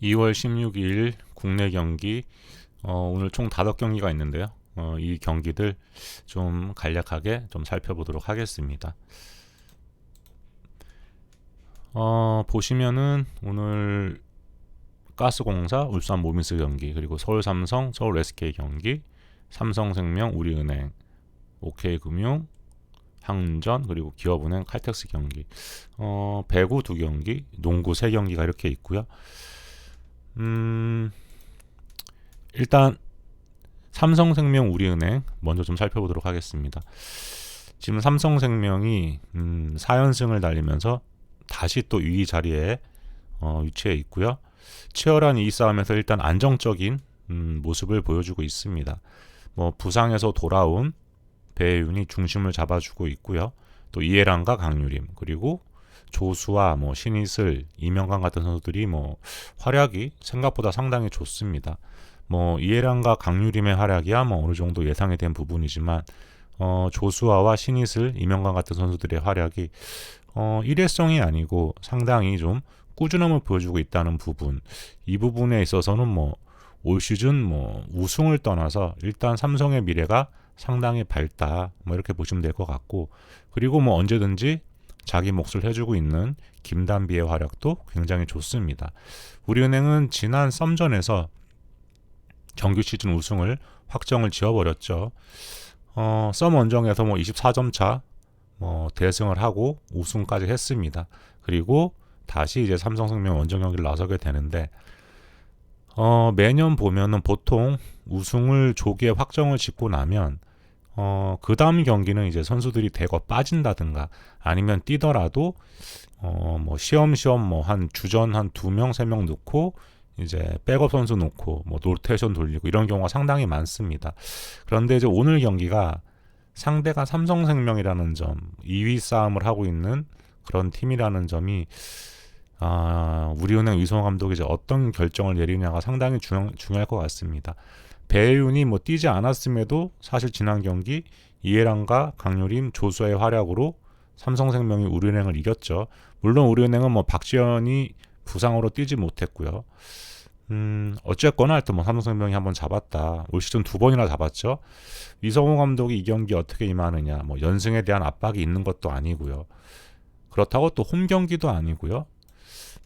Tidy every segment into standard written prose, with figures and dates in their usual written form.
2월 16일 국내 경기 오늘 총 5경기가 있는데요. 이 경기들 좀 간략하게 좀 살펴보도록 하겠습니다. 보시면은 오늘 가스공사 울산 모비스 경기, 그리고 서울 삼성 서울 SK 경기, 삼성생명 우리은행, OK금융 항전, 그리고 기업은행 칼텍스 경기, 배구 2경기, 농구 3경기가 이렇게 있고요. 일단 삼성생명 우리은행 먼저 좀 살펴보도록 하겠습니다. 지금 삼성생명이 4연승을 달리면서 다시 또 2위 자리에 위치해 있고요. 치열한 이 싸움에서 일단 안정적인 모습을 보여주고 있습니다. 부상에서 돌아온 배혜윤이 중심을 잡아주고 있고요. 또 이해란과 강유림, 그리고 조수아, 신이슬, 이명관 같은 선수들이 활약이 생각보다 상당히 좋습니다. 이해란과 강유림의 활약이야 어느 정도 예상이 된 부분이지만 조수아와 신이슬, 이명관 같은 선수들의 활약이 일회성이 아니고 상당히 좀 꾸준함을 보여주고 있다는 부분, 이 부분에 있어서는 올 시즌 우승을 떠나서 일단 삼성의 미래가 상당히 밝다, 이렇게 보시면 될 것 같고, 그리고 언제든지 자기 몫을 해주고 있는 김단비의 활약도 굉장히 좋습니다. 우리은행은 지난 썸전에서 정규 시즌 우승을 확정을 지어버렸죠. 썸 원정에서 24점 차 대승을 하고 우승까지 했습니다. 그리고 다시 이제 삼성생명 원정 경기를 나서게 되는데, 매년 보면은 보통 우승을 조기에 확정을 짓고 나면 그 다음 경기는 이제 선수들이 대거 빠진다든가 아니면 뛰더라도 시험시험 한 주전 한 2명 3명 넣고 이제 백업 선수 놓고 로테이션 돌리고 이런 경우가 상당히 많습니다. 그런데 이제 오늘 경기가 상대가 삼성생명이라는 점, 2위 싸움을 하고 있는 그런 팀이라는 점이 우리은행 위성 감독이 이제 어떤 결정을 내리냐가 상당히 중요할 것 같습니다. 배윤이 뛰지 않았음에도 사실 지난 경기 이해란과 강유림, 조수아의 활약으로 삼성생명이 우리은행을 이겼죠. 물론 우리은행은 박지현이 부상으로 뛰지 못했고요. 어쨌거나 하여튼 삼성생명이 한번 잡았다. 올 시즌 2번이나 잡았죠. 이성호 감독이 이 경기 어떻게 임하느냐, 연승에 대한 압박이 있는 것도 아니고요. 그렇다고 또 홈 경기도 아니고요.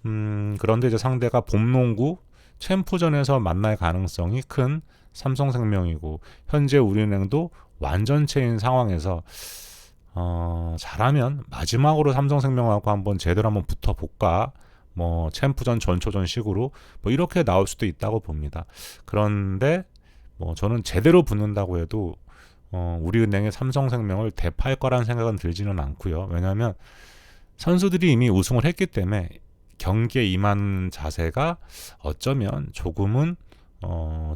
그런데 이제 상대가 봄농구 챔프전에서 만날 가능성이 큰 삼성생명이고, 현재 우리은행도 완전체인 상황에서 잘하면 마지막으로 삼성생명하고 한번 제대로 한번 붙어볼까, 챔프전 전초전 식으로 이렇게 나올 수도 있다고 봅니다. 그런데 저는 제대로 붙는다고 해도 우리은행의 삼성생명을 대파할 거라는 생각은 들지는 않고요. 왜냐하면 선수들이 이미 우승을 했기 때문에 경기에 임한 자세가 어쩌면 조금은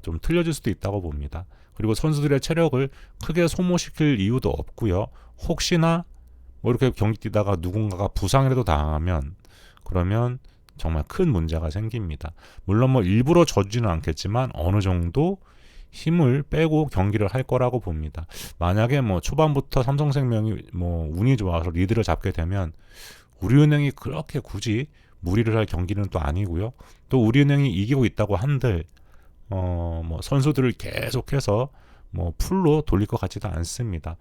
좀 틀려질 수도 있다고 봅니다. 그리고 선수들의 체력을 크게 소모시킬 이유도 없고요. 혹시나 이렇게 경기 뛰다가 누군가가 부상이라도 당하면 그러면 정말 큰 문제가 생깁니다. 물론 일부러 져주지는 않겠지만 어느 정도 힘을 빼고 경기를 할 거라고 봅니다. 만약에 초반부터 삼성생명이 운이 좋아서 리드를 잡게 되면 우리은행이 그렇게 굳이 무리를 할 경기는 또 아니고요. 또 우리은행이 이기고 있다고 한들 선수들을 계속해서 풀로 돌릴 것 같지도 않습니다.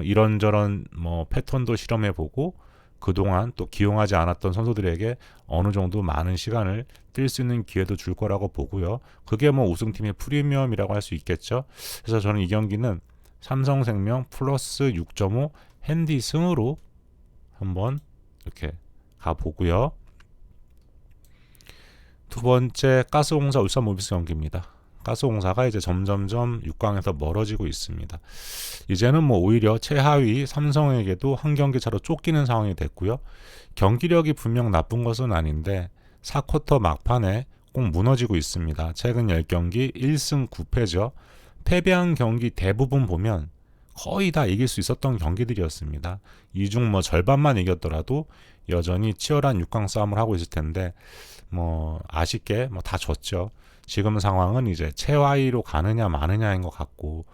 이런저런 패턴도 실험해보고 그동안 또 기용하지 않았던 선수들에게 어느 정도 많은 시간을 뛸 수 있는 기회도 줄 거라고 보고요. 그게 우승팀의 프리미엄이라고 할 수 있겠죠. 그래서 저는 이 경기는 삼성생명 플러스 6.5 핸디 승으로 한번 이렇게 가보고요. 두 번째, 가스공사 울산 모비스 경기입니다. 가스공사가 이제 점점점 6강에서 멀어지고 있습니다. 이제는 오히려 최하위 삼성에게도 한 경기 차로 쫓기는 상황이 됐고요. 경기력이 분명 나쁜 것은 아닌데 4쿼터 막판에 꼭 무너지고 있습니다. 최근 10경기 1승 9패죠. 패배한 경기 대부분 보면 거의 다 이길 수 있었던 경기들이었습니다. 이 중 절반만 이겼더라도 여전히 치열한 6강 싸움을 하고 있을 텐데 아쉽게 다 졌죠. 지금 상황은 이제 최하위로 가느냐 마느냐인 것 같고,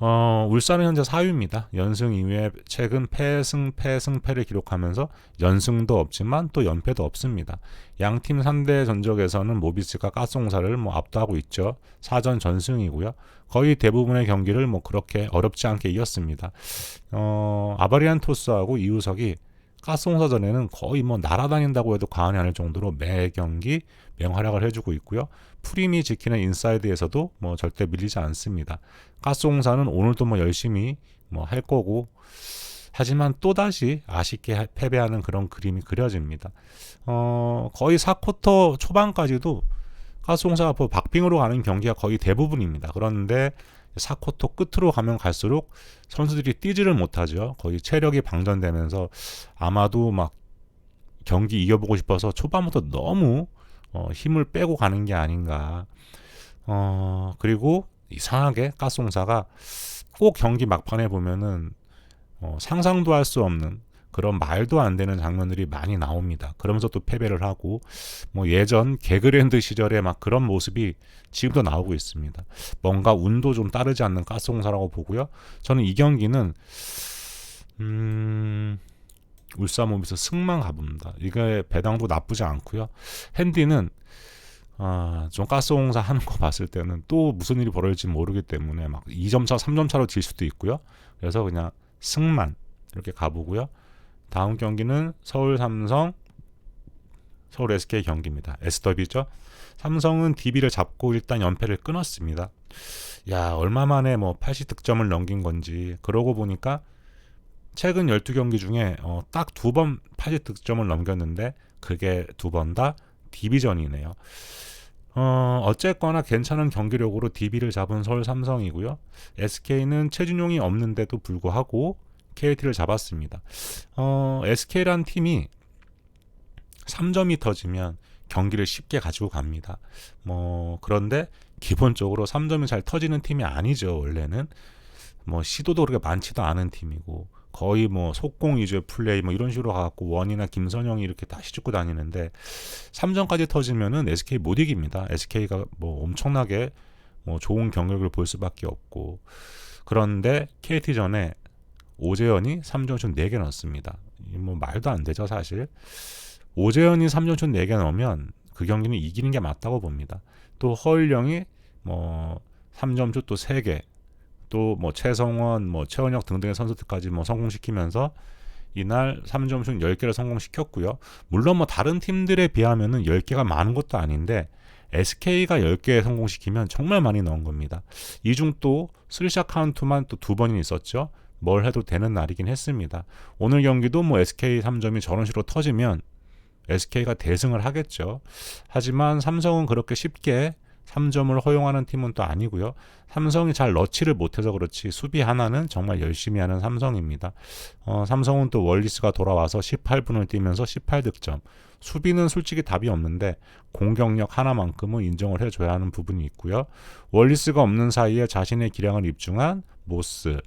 울산은 현재 4위입니다. 연승 이후에 최근 패승패를 기록하면서 연승도 없지만 또 연패도 없습니다. 양팀 3대 전적에서는 모비스가 가스공사를 압도하고 있죠. 4전 전승이고요. 거의 대부분의 경기를 그렇게 어렵지 않게 이겼습니다. 아바리안토스하고 이우석이 가스공사전에는 거의 날아다닌다고 해도 과언이 아닐 정도로 매 경기 맹활약을 해주고 있고요. 프림이 지키는 인사이드에서도 절대 밀리지 않습니다. 가스공사는 오늘도 열심히 할 거고, 하지만 또다시 아쉽게 패배하는 그런 그림이 그려집니다. 거의 4쿼터 초반까지도 가스공사가 박빙으로 가는 경기가 거의 대부분입니다. 그런데 4쿼터 끝으로 가면 갈수록 선수들이 뛰지를 못하죠. 거의 체력이 방전되면서 아마도 경기 이겨보고 싶어서 초반부터 너무 힘을 빼고 가는 게 아닌가. 그리고 이상하게 가스공사가 꼭 경기 막판에 보면은 상상도 할 수 없는 그런 말도 안 되는 장면들이 많이 나옵니다. 그러면서 또 패배를 하고 예전 개그랜드 시절에 그런 모습이 지금도 나오고 있습니다. 뭔가 운도 좀 따르지 않는 가스공사라고 보고요. 저는 이 경기는 울산 모비스 승만 가봅니다. 이게 배당도 나쁘지 않고요. 핸디는 좀 가스공사 하는 거 봤을 때는 또 무슨 일이 벌어질지 모르기 때문에 2점 차, 3점 차로 질 수도 있고요. 그래서 그냥 승만 이렇게 가보고요. 다음 경기는 서울 삼성, 서울 SK 경기입니다. S더비죠. 삼성은 DB를 잡고 일단 연패를 끊었습니다. 야, 얼마 만에 80득점을 넘긴 건지. 그러고 보니까 최근 12경기 중에 딱 2번 80득점을 넘겼는데 그게 2번 다 DB전이네요. 어쨌거나 괜찮은 경기력으로 DB를 잡은 서울 삼성이고요. SK는 최준용이 없는데도 불구하고 KT를 잡았습니다. SK란 팀이 3점이 터지면 경기를 쉽게 가지고 갑니다. 그런데 기본적으로 3점이 잘 터지는 팀이 아니죠. 원래는 시도도 그렇게 많지도 않은 팀이고 거의 속공 위주의 플레이 이런 식으로 가갖고 원이나 김선영이 이렇게 다시 찍고 다니는데 3점까지 터지면은 SK 못 이깁니다. SK가 엄청나게 좋은 경력을 볼 수밖에 없고. 그런데 KT전에 오재현이 3점슛 4개 넣었습니다. 말도 안 되죠, 사실. 오재현이 3점슛 4개 넣으면 그 경기는 이기는 게 맞다고 봅니다. 또 허일영이 3점슛 또 3개, 또 최성원, 최원혁 등등의 선수들까지 성공시키면서 이날 3점슛 10개를 성공시켰고요. 물론 다른 팀들에 비하면은 10개가 많은 것도 아닌데 SK가 10개 성공시키면 정말 많이 넣은 겁니다. 이 중 또 3샷 카운트만 또 2번이 있었죠. 뭘 해도 되는 날이긴 했습니다. 오늘 경기도 SK 3점이 저런 식으로 터지면 SK가 대승을 하겠죠. 하지만 삼성은 그렇게 쉽게 3점을 허용하는 팀은 또 아니고요. 삼성이 잘 넣지를 못해서 그렇지 수비 하나는 정말 열심히 하는 삼성입니다. 삼성은 또 월리스가 돌아와서 18분을 뛰면서 18득점. 수비는 솔직히 답이 없는데 공격력 하나만큼은 인정을 해줘야 하는 부분이 있고요. 월리스가 없는 사이에 자신의 기량을 입증한 모스.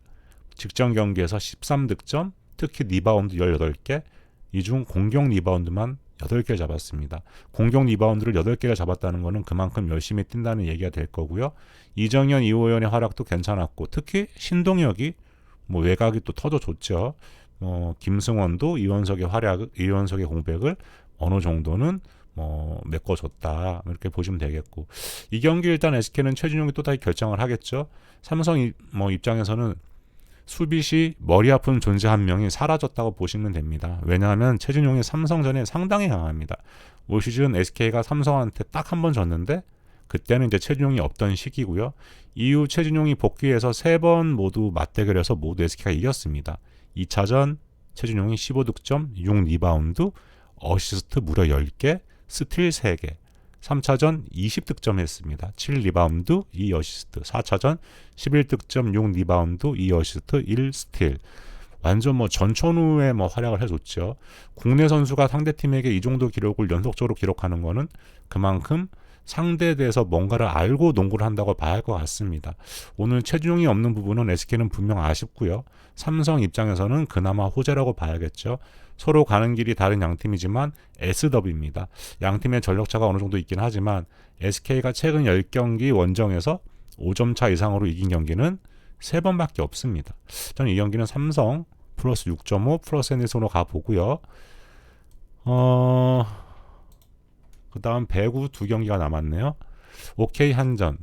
직전 경기에서 13득점, 특히 리바운드 18개, 이 중 공격 리바운드만 8개 잡았습니다. 공격 리바운드를 8개를 잡았다는 것은 그만큼 열심히 뛴다는 얘기가 될 거고요. 이정현, 이호연의 활약도 괜찮았고 특히 신동혁이 외곽이 또 터져줬죠. 김승원도 이원석의 공백을 어느 정도는 메꿔줬다 이렇게 보시면 되겠고, 이 경기 일단 SK는 최준용이 또 다시 결정을 하겠죠. 삼성 입장에서는 수비시 머리 아픈 존재 한 명이 사라졌다고 보시면 됩니다. 왜냐하면 최준용이 삼성전에 상당히 강합니다. 올 시즌 SK가 삼성한테 딱 한 번 졌는데 그때는 이제 최준용이 없던 시기고요. 이후 최준용이 복귀해서 3번 모두 맞대결해서 모두 SK가 이겼습니다. 2차전 최준용이 15득점, 6리바운드, 어시스트 무려 10개, 스틸 3개. 3차전 20득점 했습니다. 7리바운드, 2어시스트. 4차전 11득점, 6리바운드, 2어시스트, 1스틸. 완전 전천후에 활약을 해줬죠. 국내 선수가 상대팀에게 이 정도 기록을 연속적으로 기록하는 거는 그만큼 상대에 대해서 뭔가를 알고 농구를 한다고 봐야 할 것 같습니다. 오늘 최준용이 없는 부분은 SK는 분명 아쉽고요. 삼성 입장에서는 그나마 호재라고 봐야겠죠. 서로 가는 길이 다른 양팀이지만 S더비입니다. 양팀의 전력차가 어느 정도 있긴 하지만 SK가 최근 10경기 원정에서 5점 차 이상으로 이긴 경기는 3번밖에 없습니다. 저는 이 경기는 삼성 플러스 6.5 플러스 NS로 가보고요. 그 다음 배구 2경기가 남았네요. OK 한전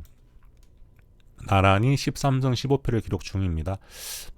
나란히 13승 15패를 기록 중입니다.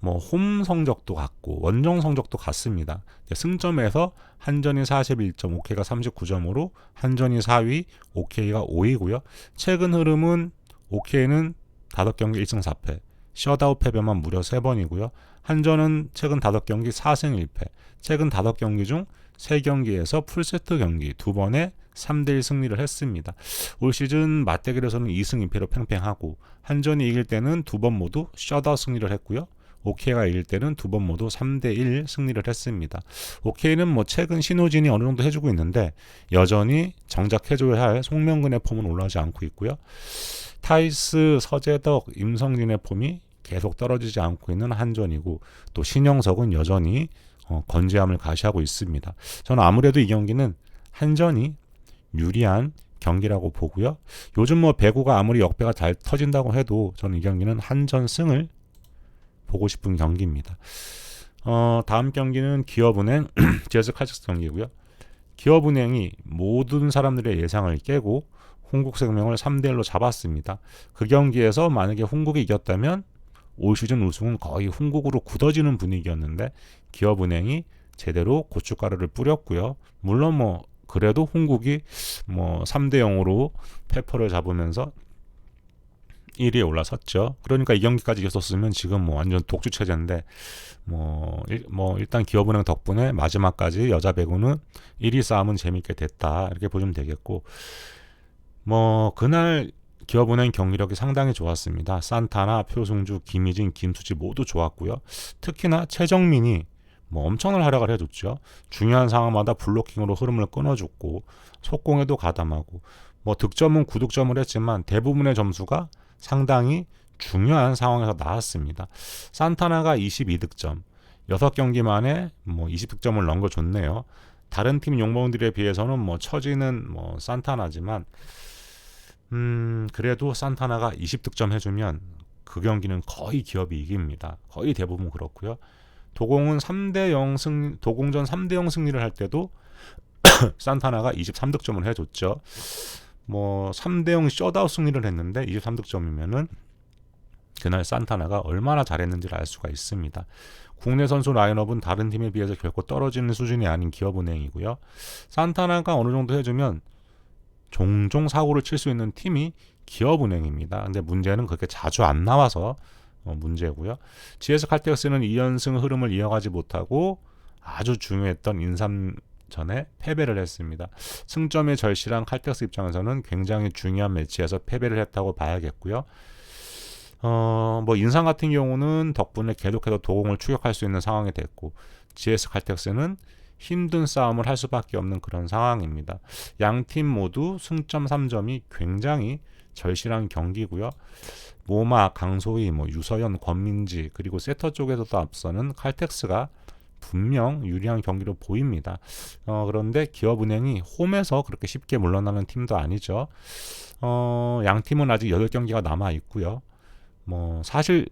홈 성적도 같고 원정 성적도 같습니다. 승점에서 한전이 41점, OK가 39점으로 한전이 4위, OK가 5위고요. 최근 흐름은 OK는 5경기 1승 4패, 셧아웃 패배만 무려 3번이고요. 한전은 최근 5경기 4승 1패, 최근 5경기 중 3경기에서 풀세트 경기 2번에 3대1 승리를 했습니다. 올 시즌 맞대결에서는 2승 2패로 팽팽하고 한전이 이길 때는 2번 모두 셧아웃 승리를 했고요. OK가 이길 때는 2번 모두 3대1 승리를 했습니다. OK는 최근 신호진이 어느 정도 해주고 있는데 여전히 정작 해줘야 할 송명근의 폼은 올라오지 않고 있고요. 타이스, 서재덕, 임성진의 폼이 계속 떨어지지 않고 있는 한전이고 또 신영석은 여전히 건재함을 가시하고 있습니다. 저는 아무래도 이 경기는 한전이 유리한 경기라고 보고요. 요즘 배구가 아무리 역배가 잘 터진다고 해도 저는 이 경기는 한전 승을 보고 싶은 경기입니다. 다음 경기는 기업은행 GS칼텍스 경기고요. 기업은행이 모든 사람들의 예상을 깨고 흥국생명을 3대1로 잡았습니다. 그 경기에서 만약에 흥국이 이겼다면 올 시즌 우승은 거의 흥국으로 굳어지는 분위기였는데 기업은행이 제대로 고춧가루를 뿌렸고요. 물론 그래도 흥국이 3대0으로 페퍼를 잡으면서 1위에 올라섰죠. 그러니까 이 경기까지 이겼었으면 지금 완전 독주 체제인데 일단 기업은행 덕분에 마지막까지 여자 배구는 1위 싸움은 재밌게 됐다 이렇게 보시면 되겠고 그날 기업은행 경기력이 상당히 좋았습니다. 산타나, 표승주, 김희진, 김수지 모두 좋았고요. 특히나 최정민이 엄청난 활약을 해줬죠. 중요한 상황마다 블로킹으로 흐름을 끊어줬고 속공에도 가담하고 득점은 9득점을 했지만 대부분의 점수가 상당히 중요한 상황에서 나왔습니다. 산타나가 22득점 6경기 만에 20득점을 넣은 거 좋네요. 다른 팀 용병들에 비해서는 처지는 산타나지만 그래도 산타나가 20득점 해주면 그 경기는 거의 기업이 이깁니다. 거의 대부분 그렇고요. 도공전 3대0 승리를 할 때도 산타나가 23득점을 해줬죠. 3대0 셧아웃 승리를 했는데 23득점이면은 그날 산타나가 얼마나 잘했는지를 알 수가 있습니다. 국내 선수 라인업은 다른 팀에 비해서 결코 떨어지는 수준이 아닌 기업은행이고요. 산타나가 어느 정도 해주면 종종 사고를 칠 수 있는 팀이 기업은행입니다. 근데 문제는 그렇게 자주 안 나와서 문제고요. GS칼텍스는 2연승 흐름을 이어가지 못하고 아주 중요했던 인삼전에 패배를 했습니다. 승점에 절실한 칼텍스 입장에서는 굉장히 중요한 매치에서 패배를 했다고 봐야겠고요. 인삼 같은 경우는 덕분에 계속해서 도공을 추격할 수 있는 상황이 됐고 GS칼텍스는 힘든 싸움을 할 수밖에 없는 그런 상황입니다. 양팀 모두 승점 3점이 굉장히 절실한 경기고요. 모마, 강소희, 유서연, 권민지 그리고 세터 쪽에서도 앞서는 칼텍스가 분명 유리한 경기로 보입니다. 그런데 기업은행이 홈에서 그렇게 쉽게 물러나는 팀도 아니죠. 양팀은 아직 8경기가 남아 있고요. 사실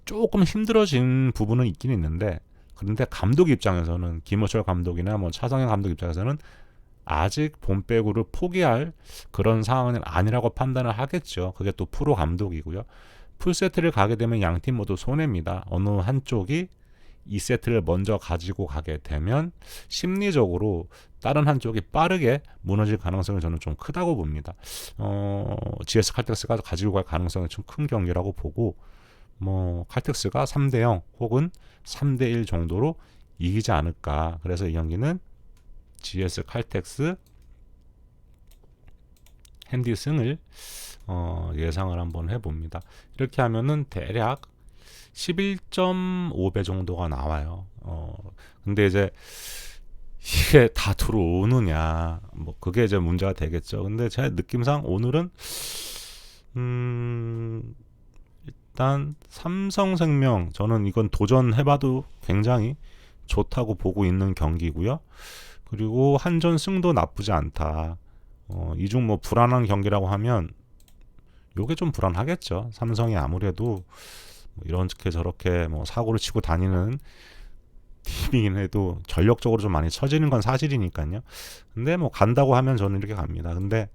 조금 힘들어진 부분은 있긴 있는데 그런데 감독 입장에서는 김호철 감독이나 차성현 감독 입장에서는 아직 봄배구를 포기할 그런 상황은 아니라고 판단을 하겠죠. 그게 또 프로 감독이고요. 풀세트를 가게 되면 양팀 모두 손해입니다. 어느 한쪽이 2세트를 먼저 가지고 가게 되면 심리적으로 다른 한쪽이 빠르게 무너질 가능성이 저는 좀 크다고 봅니다. GS칼텍스가 가지고 갈 가능성이 좀 큰 경기라고 보고 칼텍스가 3대0 혹은 3대1 정도로 이기지 않을까. 그래서 이 경기는 GS칼텍스 핸디승을 예상을 한번 해봅니다. 이렇게 하면은 대략 11.5배 정도가 나와요. 근데 이제 이게 다 들어오느냐 그게 이제 문제가 되겠죠. 근데 제 느낌상 오늘은 일단 삼성생명 저는 이건 도전해봐도 굉장히 좋다고 보고 있는 경기고요. 그리고 한전 승도 나쁘지 않다. 이중 불안한 경기라고 하면 요게 좀 불안하겠죠. 삼성이 아무래도 뭐 이렇게 저렇게 뭐 사고를 치고 다니는 팀이긴 해도 전력적으로 좀 많이 처지는 건 사실이니까요. 근데 뭐 간다고 하면 저는 이렇게 갑니다. 근데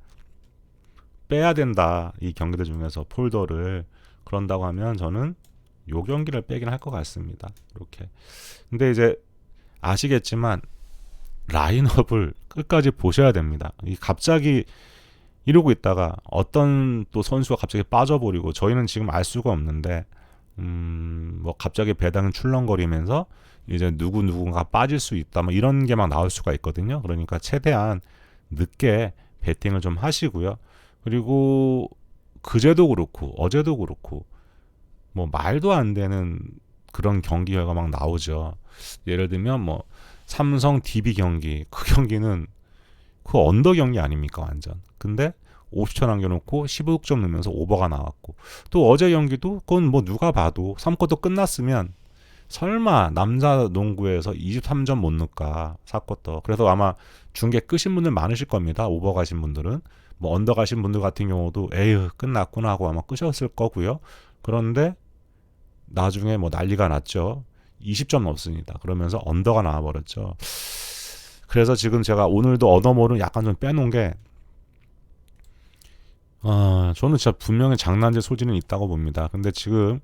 빼야 된다, 이 경기들 중에서 폴더를, 그런다고 하면 저는 요 경기를 빼긴 할 것 같습니다. 이렇게. 근데 이제 아시겠지만 라인업을 끝까지 보셔야 됩니다. 이 갑자기 이러고 있다가 어떤 또 선수가 갑자기 빠져버리고, 저희는 지금 알 수가 없는데 뭐 갑자기 배당이 출렁거리면서 이제 누군가 빠질 수 있다, 뭐 이런 게 막 나올 수가 있거든요. 그러니까 최대한 늦게 베팅을 좀 하시고요. 그리고 그제도 그렇고 어제도 그렇고 뭐 말도 안 되는 그런 경기 결과 막 나오죠. 예를 들면 뭐 삼성 DB 경기, 그 경기는 그 언더 경기 아닙니까 완전. 근데 50초 남겨놓고 15득점 넣으면서 오버가 나왔고, 또 어제 경기도 그건 뭐 누가 봐도 3쿼터 끝났으면 설마 남자 농구에서 23점 못 넣을까 4쿼터. 그래서 아마 중계 끄신 분들 많으실 겁니다. 오버 가신 분들은. 뭐 언더 가신 분들 같은 경우도 에휴 끝났구나 하고 아마 끄셨을 거고요. 그런데 나중에 뭐 난리가 났죠. 20점 넣었습니다. 그러면서 언더가 나와버렸죠. 그래서 지금 제가 오늘도 언어모를 약간 좀 빼놓은 게, 저는 진짜 분명히 장난질 소지는 있다고 봅니다. 근데 지금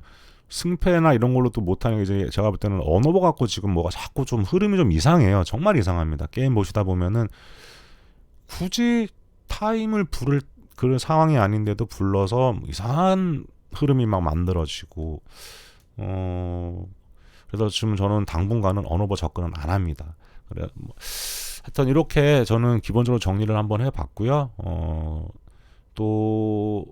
승패나 이런 걸로 또 못하는 게, 이제 제가 볼 때는 언어버 갖고 지금 뭐가 자꾸 좀 흐름이 좀 이상해요. 정말 이상합니다. 게임 보시다 보면은 굳이 타임을 부를 그런 상황이 아닌데도 불러서 이상한 흐름이 막 만들어지고, 그래서 지금 저는 당분간은 언어버 접근은 안 합니다. 그래, 뭐, 하여튼 이렇게 저는 기본적으로 정리를 한번 해봤고요. 또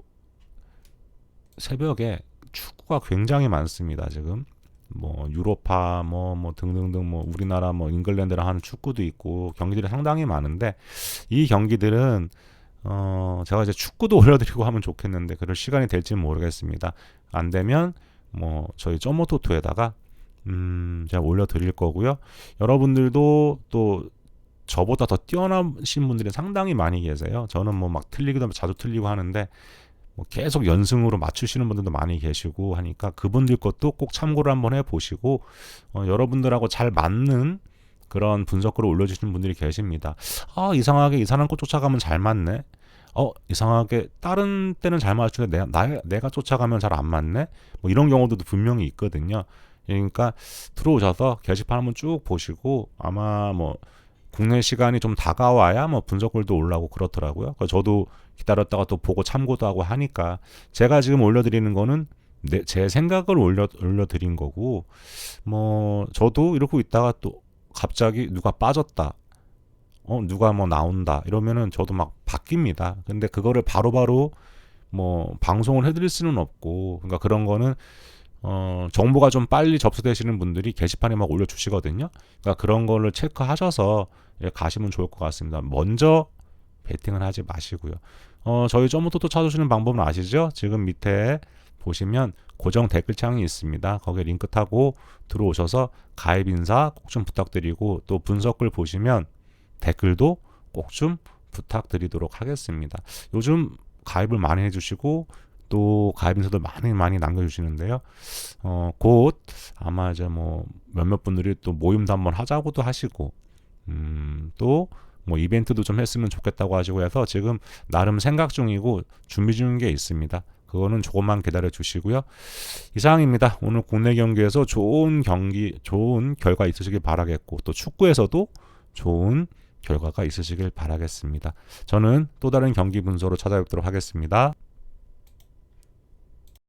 새벽에 축구가 굉장히 많습니다. 지금 뭐 유로파 뭐 등등등, 뭐 우리나라 뭐 잉글랜드랑 하는 축구도 있고 경기들이 상당히 많은데, 이 경기들은 제가 이제 축구도 올려드리고 하면 좋겠는데 그럴 시간이 될지는 모르겠습니다. 안 되면 뭐 저희 점모토토에다가 제가 올려드릴 거고요. 여러분들도 또 저보다 더 뛰어나신 분들이 상당히 많이 계세요. 저는 뭐 막 틀리기도 자주 틀리고 하는데 뭐 계속 연승으로 맞추시는 분들도 많이 계시고 하니까 그분들 것도 꼭 참고를 한번 해보시고, 여러분들하고 잘 맞는 그런 분석글을 올려주시는 분들이 계십니다. 이상하게 이 사람 거 쫓아가면 잘 맞네. 이상하게 다른 때는 잘 맞추는데 내가 쫓아가면 잘 안 맞네. 뭐 이런 경우도 분명히 있거든요. 그러니까 들어오셔서 게시판 한번 쭉 보시고, 아마 뭐 국내 시간이 좀 다가와야 뭐 분석글도 올라오고 그렇더라고요. 그래서 저도 기다렸다가 또 보고 참고도 하고 하니까, 제가 지금 올려드리는 거는 제 생각을 올려드린 거고, 뭐 저도 이러고 있다가 또 갑자기 누가 빠졌다, 누가 뭐 나온다 이러면은 저도 막 바뀝니다. 근데 그거를 바로바로 뭐 방송을 해드릴 수는 없고, 그러니까 그런 거는 정보가 좀 빨리 접수되시는 분들이 게시판에 막 올려주시거든요. 그러니까 그런 거를 체크하셔서 가시면 좋을 것 같습니다. 먼저 베팅을 하지 마시고요. 저희 점모토토 찾으시는 방법은 아시죠? 지금 밑에 보시면 고정 댓글창이 있습니다. 거기에 링크 타고 들어오셔서 가입 인사 꼭 좀 부탁드리고, 또 분석글 보시면 댓글도 꼭 좀 부탁드리도록 하겠습니다. 요즘 가입을 많이 해주시고 또 가입 인사도 많이 남겨주시는데요. 곧 아마 이제 뭐 몇몇 분들이 또 모임도 한번 하자고도 하시고, 또 뭐 이벤트도 좀 했으면 좋겠다고 하시고 해서 지금 나름 생각 중이고 준비 중인 게 있습니다. 그거는 조금만 기다려 주시고요. 이상입니다. 오늘 국내 경기에서 좋은 결과 있으시길 바라겠고, 또 축구에서도 좋은 결과가 있으시길 바라겠습니다. 저는 또 다른 경기 분석으로 찾아뵙도록 하겠습니다.